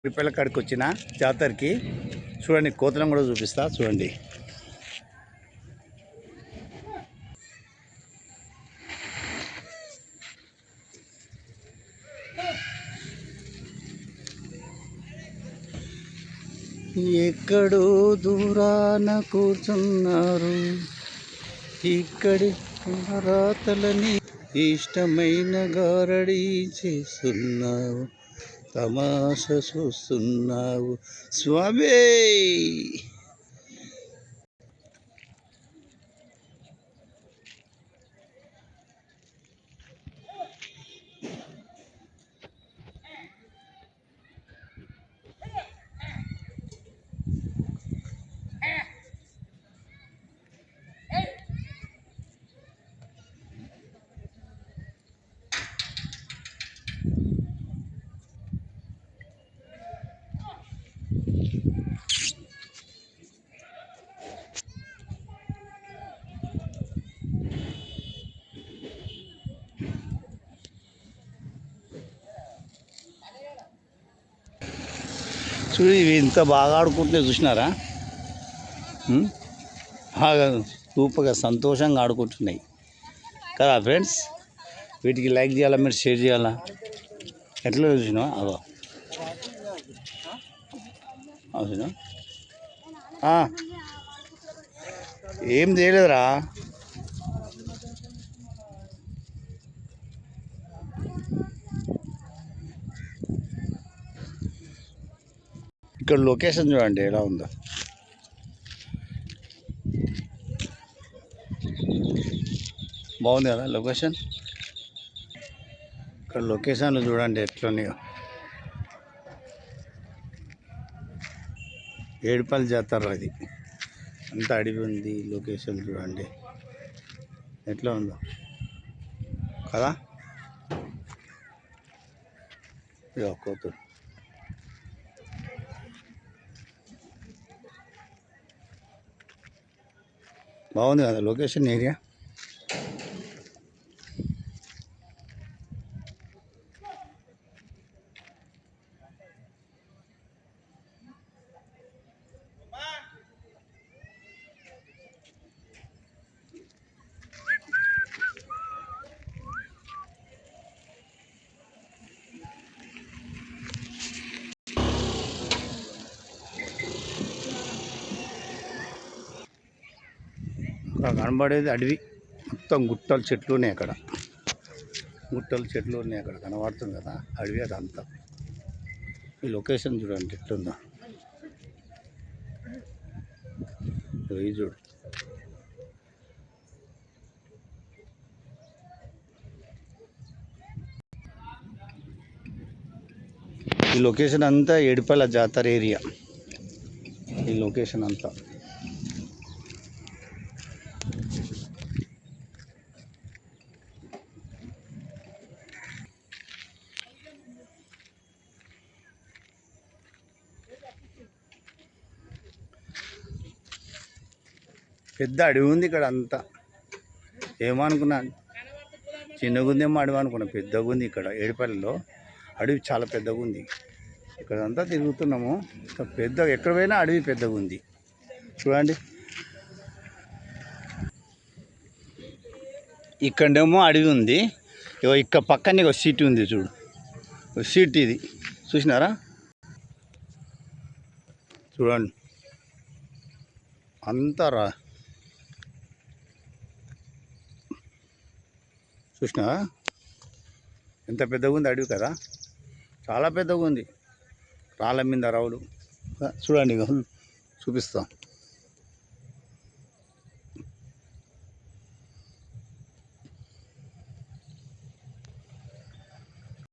పిల్లల కాడికి వచ్చిన జాతరకి చూడండి, కోతలను కూడా చూపిస్తా చూడండి. ఎక్కడో దూరాన కూర్చున్నారు, ఇక్కడి రాతలని ఇష్టమైన గారడి చేస్తున్నావు, తమాష చూస్తున్నావు స్వామి. చూడు, ఇవి ఇంత బాగా ఆడుకుంటున్నాయి చూసినారా? బాగా సూపర్గా సంతోషంగా ఆడుకుంటున్నాయి కదా ఫ్రెండ్స్. వీటికి లైక్ చేయాలా, మీరు షేర్ చేయాలా? ఎట్లా చూసినా అదో చూసినా ఏం చేయలేదురా. ఇక్కడ లొకేషన్ చూడండి ఎలా ఉందో. బాగుంది కదా లొకేషన్. ఇక్కడ లొకేషన్లు చూడండి ఎట్లున్నాయో. ఏడుపల్లి జాతర అది, అంత అడవి ఉంది. లొకేషన్ చూడండి ఎట్లా ఉందో కదా. కోతులు బాగుంది కదా లొకేషన్ ఏరియా. అక్కడ కనబడేది అడవి మొత్తం, గుట్టలు చెట్లు ఉన్నాయి అక్కడ, గుట్టలు చెట్లు ఉన్నాయి అక్కడ కనబడుతుంది కదా అడవి అదంతా. ఈ లొకేషన్ చూడండి ఎట్లుందో. ఇది చూడు, ఈ లొకేషన్ అంతా ఏడుపల్లి జాతర ఏరియా. ఈ లొకేషన్ అంతా పెద్ద అడవి ఉంది ఇక్కడ అంతా. ఏమనుకున్నా చిన్నగా ఉందేమో అడవి అనుకున్నా, పెద్దగా ఉంది ఇక్కడ ఏడుపల్లిలో. అడవి చాలా పెద్దగా ఉంది. ఇక్కడ అంతా తిరుగుతున్నాము, పెద్దగా ఎక్కడ పోయినా అడవి పెద్దగా ఉంది చూడండి. ఇక్కడేమో అడవి ఉంది, ఇక్కడ పక్కనే ఒక సీట్ ఉంది చూడు, సీట్ ఇది చూసినారా? చూడండి అంతా చూసినా ఎంత పెద్దగా ఉంది అడవి కదా, చాలా పెద్దగా ఉంది. రాళ్ళ మీద రావులు చూడండి, చూపిస్తాం.